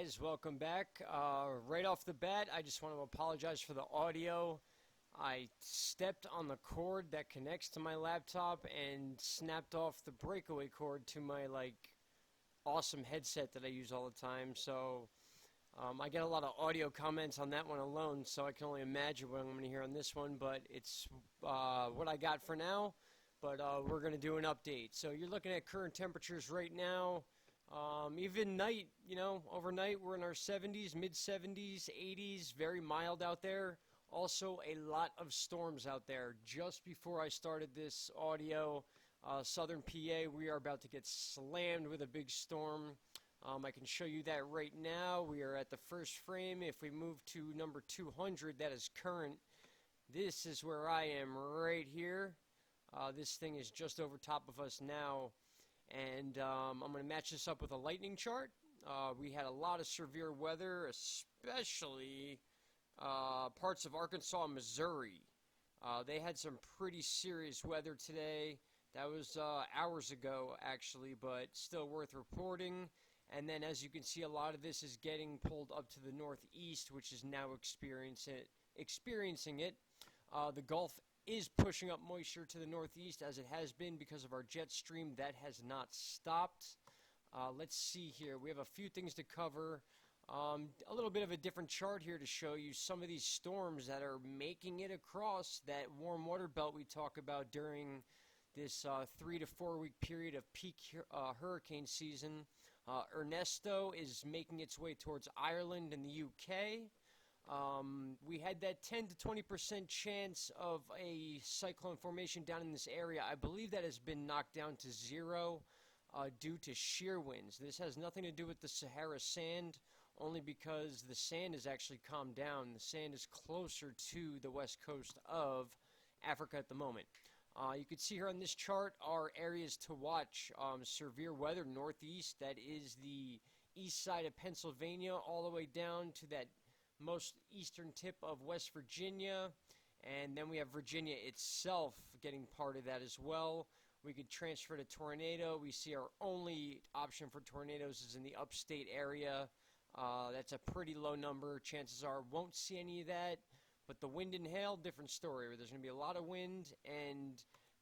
guys, welcome back. Right off the bat, I just want to apologize for the audio. I stepped on the cord that connects to my laptop and snapped off the breakaway cord to my awesome headset that I use all the time. So I get a lot of audio comments on that one alone, so I can only imagine what I'm going to hear on this one, but it's what I got for now. But we're going to do an update. So you're looking at current temperatures right now. Even night, overnight we're in our 70s, mid-70s, 80s, very mild out there. Also a lot of storms out there. Just before I started this audio, southern PA, we are about to get slammed with a big storm. I can show you that right now. We are at the first frame. If we move to number 200, that is current. This is where I am right here. This thing is just over top of us now. And I'm going to match this up with a lightning chart. We had a lot of severe weather, especially parts of Arkansas and Missouri. They had some pretty serious weather today. That was hours ago, actually, but still worth reporting. And then, as you can see, a lot of this is getting pulled up to the northeast, which is now experiencing it. The Gulf is pushing up moisture to the northeast, as it has been because of our jet stream. That has not stopped. Let's see here. We have a few things to cover. A little bit of a different chart here to show you some of these storms that are making it across that warm water belt we talk about during this 3 to 4 week period of peak hurricane season. Ernesto is making its way towards Ireland and the UK. We had that 10 to 20% chance of a cyclone formation down in this area. I believe that has been knocked down to zero due to shear winds. This has nothing to do with the Sahara sand, only because the sand has actually calmed down. The sand is closer to the west coast of Africa at the moment. You can see here on this chart are areas to watch. Severe weather northeast, that is the east side of Pennsylvania, all the way down to that most eastern tip of West Virginia, and then we have Virginia itself getting part of that as well. We could transfer to tornado. We see our only option for tornadoes is in the upstate area. That's a pretty low number. Chances are won't see any of that, but the wind and hail, different story. There's going to be a lot of wind, and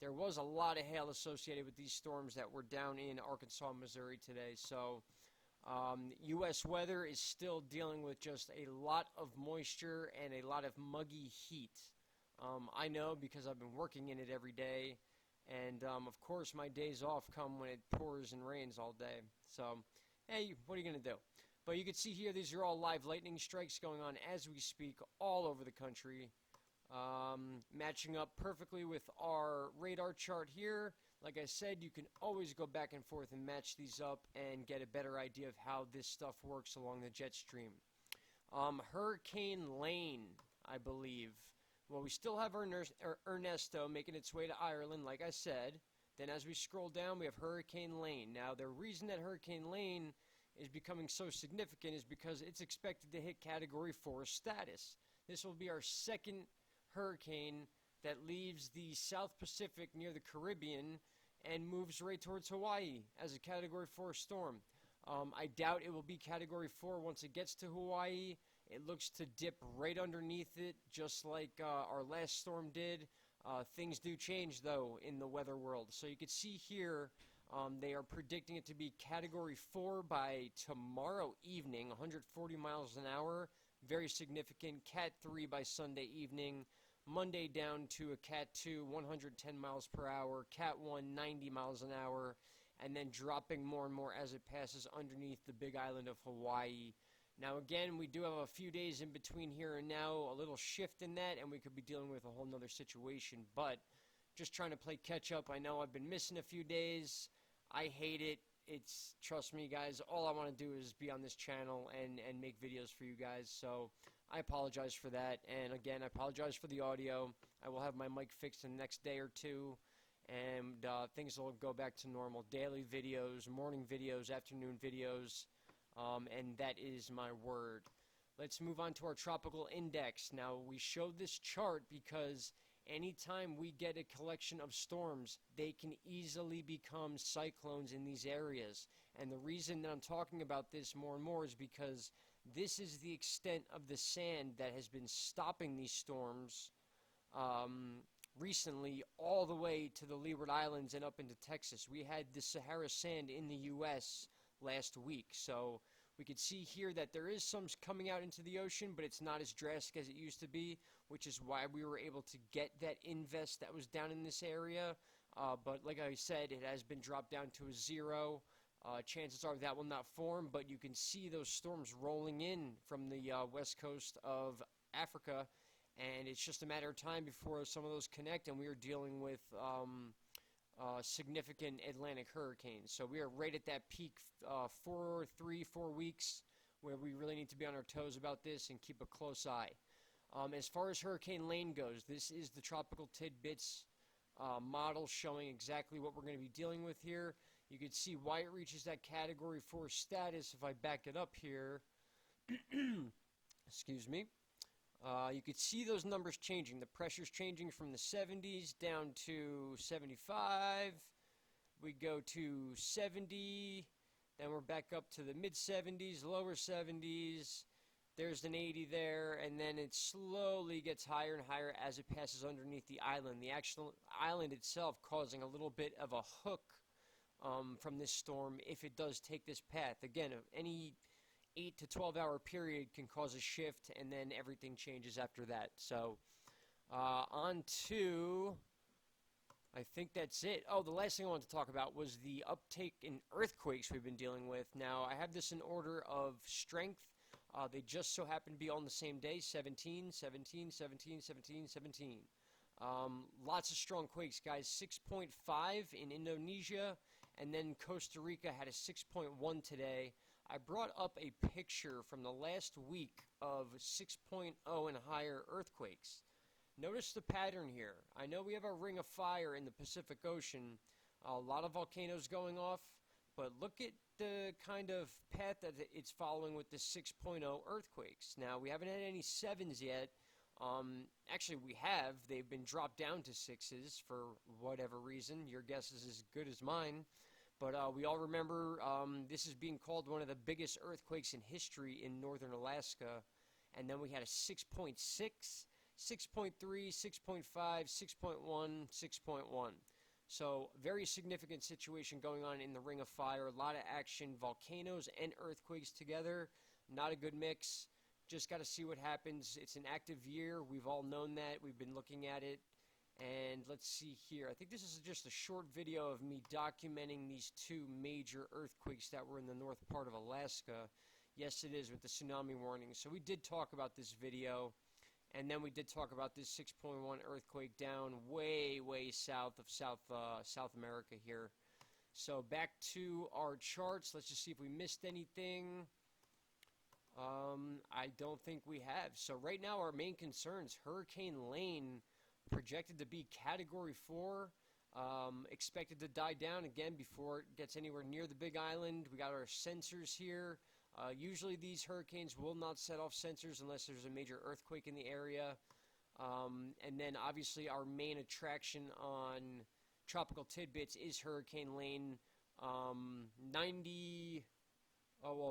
there was a lot of hail associated with these storms that were down in Arkansas and Missouri today. So U.S. weather is still dealing with just a lot of moisture and a lot of muggy heat. I know because I've been working in it every day, and of course my days off come when it pours and rains all day. So, hey, what are you going to do? But you can see here, these are all live lightning strikes going on as we speak all over the country, matching up perfectly with our radar chart here. Like I said, you can always go back and forth and match these up and get a better idea of how this stuff works along the jet stream. Hurricane Lane, I believe. Well, we still have Ernesto making its way to Ireland, like I said. Then as we scroll down, we have Hurricane Lane. Now, the reason that Hurricane Lane is becoming so significant is because it's expected to hit Category 4 status. This will be our second hurricane that leaves the South Pacific near the Caribbean and moves right towards Hawaii as a Category 4 storm. I doubt it will be Category 4 once it gets to Hawaii. It looks to dip right underneath it, just like our last storm did. Things do change, though, in the weather world. So you can see here, they are predicting it to be Category 4 by tomorrow evening, 140 miles an hour. Very significant. Cat 3 by Sunday evening. Monday down to a Cat 2, 110 miles per hour, Cat 1, 90 miles an hour, and then dropping more and more as it passes underneath the big island of Hawaii. Now again, we do have a few days in between here and now, a little shift in that, and we could be dealing with a whole nother situation, but just trying to play catch up. I know I've been missing a few days. I hate it. Trust me guys, all I want to do is be on this channel and make videos for you guys, so I apologize for that. And again, I apologize for the audio. I will have my mic fixed in the next day or two, and things will go back to normal. Daily videos, morning videos, afternoon videos, and that is my word. Let's move on to our tropical index. Now, we showed this chart because anytime we get a collection of storms, they can easily become cyclones in these areas. And the reason that I'm talking about this more and more is because this is the extent of the sand that has been stopping these storms recently, all the way to the Leeward Islands and up into Texas. We had the Sahara sand in the U.S. last week, so we could see here that there is some coming out into the ocean, but it's not as drastic as it used to be, which is why we were able to get that invest that was down in this area. But like I said, it has been dropped down to a zero. Chances are that will not form, but you can see those storms rolling in from the west coast of Africa, and it's just a matter of time before some of those connect, and we are dealing with significant Atlantic hurricanes. So we are right at that peak 4 weeks where we really need to be on our toes about this and keep a close eye. As far as Hurricane Lane goes, this is the Tropical Tidbits model showing exactly what we're going to be dealing with here. You can see why it reaches that Category 4 status. If I back it up here, excuse me, you could see those numbers changing. The pressure's changing from the 70s down to 75. We go to 70, then we're back up to the mid-70s, lower 70s. There's an 80 there, and then it slowly gets higher and higher as it passes underneath the island. The actual island itself causing a little bit of a hook from this storm if it does take this path. Again, any 8 to 12 hour period can cause a shift, and then everything changes after that. So on to, I think that's it. Oh, the last thing I wanted to talk about was the uptake in earthquakes we've been dealing with. Now, I have this in order of strength. They just so happen to be on the same day, 17, 17, 17, 17, 17. Lots of strong quakes, guys. 6.5 in Indonesia, and then Costa Rica had a 6.1 today. I brought up a picture from the last week of 6.0 and higher earthquakes. Notice the pattern here. I know we have a ring of fire in the Pacific Ocean, a lot of volcanoes going off, but look at the kind of path that it's following with the 6.0 earthquakes. Now, we haven't had any 7s yet. Actually, we have. They've been dropped down to 6s for whatever reason. Your guess is as good as mine. But we all remember this is being called one of the biggest earthquakes in history in northern Alaska. And then we had a 6.6, 6.3, 6.5, 6.1, 6.1. So very significant situation going on in the Ring of Fire. A lot of action, volcanoes and earthquakes together. Not a good mix. Just got to see what happens. It's an active year. We've all known that. We've been looking at it. And let's see here. I think this is just a short video of me documenting these two major earthquakes that were in the north part of Alaska. Yes, it is, with the tsunami warning. So we did talk about this video. And then we did talk about this 6.1 earthquake down way, way south of South America here. So back to our charts. Let's just see if we missed anything. I don't think we have. So right now our main concerns, Hurricane Lane, projected to be Category 4, expected to die down again before it gets anywhere near the Big Island. We got our sensors here. Usually these hurricanes will not set off sensors unless there's a major earthquake in the area. And then obviously our main attraction on Tropical Tidbits is Hurricane Lane.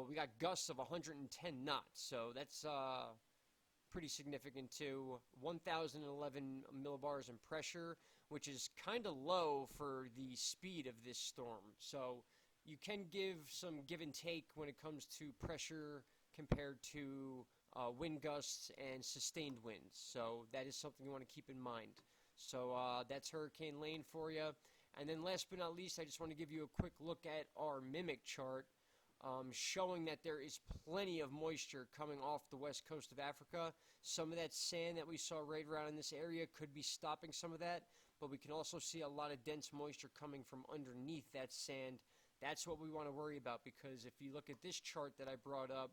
We got gusts of 110 knots, so that's pretty significant too. 1,011 millibars in pressure, which is kind of low for the speed of this storm. So you can give some give and take when it comes to pressure compared to wind gusts and sustained winds. So that is something you want to keep in mind. So that's Hurricane Lane for you. And then last but not least, I just want to give you a quick look at our mimic chart, showing that there is plenty of moisture coming off the west coast of Africa. Some of that sand that we saw right around in this area could be stopping some of that, but we can also see a lot of dense moisture coming from underneath that sand. That's what we want to worry about, because if you look at this chart that I brought up,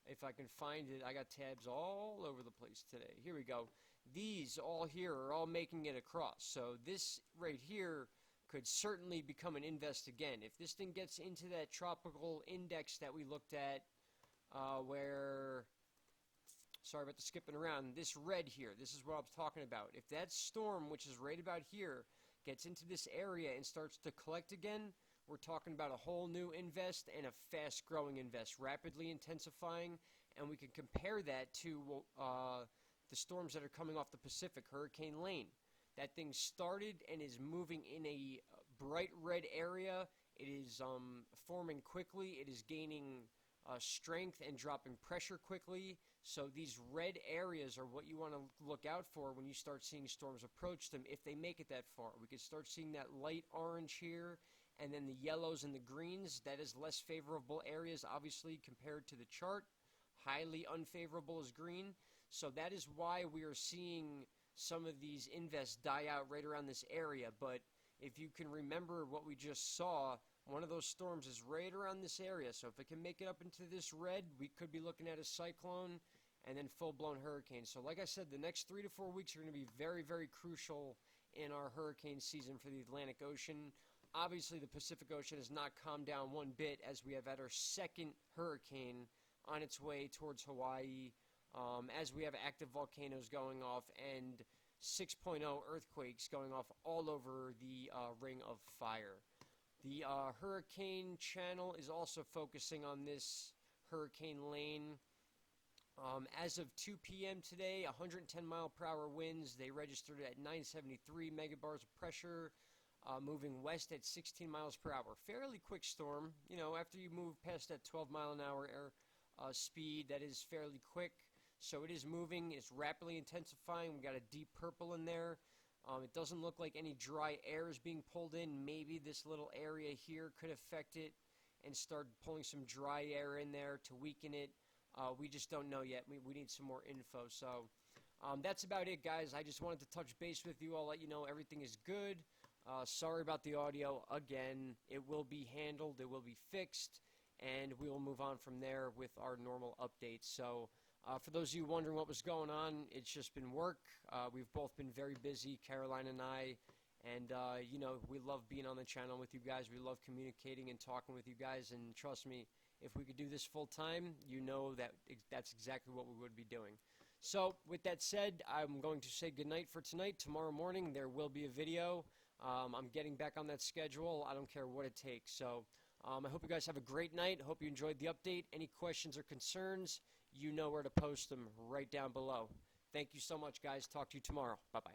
if I can find it, I got tabs all over the place today. Here we go. These all here are all making it across. So this right here could certainly become an invest again. If this thing gets into that tropical index that we looked at, sorry about the skipping around, this red here, this is what I'm talking about. If that storm, which is right about here, gets into this area and starts to collect again, we're talking about a whole new invest and a fast-growing invest, rapidly intensifying, and we can compare that to the storms that are coming off the Pacific, Hurricane Lane. That thing started and is moving in a bright red area. It is forming quickly. It is gaining strength and dropping pressure quickly. So these red areas are what you want to look out for when you start seeing storms approach them, if they make it that far. We could start seeing that light orange here, and then the yellows and the greens. That is less favorable areas, obviously, compared to the chart. Highly unfavorable is green. So that is why we are seeing some of these invests die out right around this area. But if you can remember what we just saw, one of those storms is right around this area. So if it can make it up into this red, we could be looking at a cyclone and then full-blown hurricane. So like I said, the next 3 to 4 weeks are going to be very, very crucial in our hurricane season for the Atlantic Ocean. Obviously, the Pacific Ocean has not calmed down one bit, as we have had our second hurricane on its way towards Hawaii, as we have active volcanoes going off and 6.0 earthquakes going off all over the Ring of Fire. The hurricane channel is also focusing on this Hurricane Lane. As of 2 p.m. today, 110 mile per hour winds. They registered at 973 megabars of pressure, moving west at 16 miles per hour. Fairly quick storm. You know, after you move past that 12 mile an hour speed, that is fairly quick. So it is moving. It's rapidly intensifying. We got a deep purple in there. It doesn't look like any dry air is being pulled in. Maybe this little area here could affect it and start pulling some dry air in there to weaken it. We just don't know yet. We need some more info. So that's about it, guys. I just wanted to touch base with you. I'll let you know everything is good. Sorry about the audio. Again, it will be handled. It will be fixed. And we will move on from there with our normal updates. So for those of you wondering what was going on, it's just been work. We've both been very busy, Caroline and I. And, you know, we love being on the channel with you guys. We love communicating and talking with you guys. And trust me, if we could do this full time, you know that that's exactly what we would be doing. So with that said, I'm going to say goodnight for tonight. Tomorrow morning, there will be a video. I'm getting back on that schedule. I don't care what it takes. So I hope you guys have a great night. Hope you enjoyed the update. Any questions or concerns, you know where to post them right down below. Thank you so much, guys. Talk to you tomorrow. Bye-bye.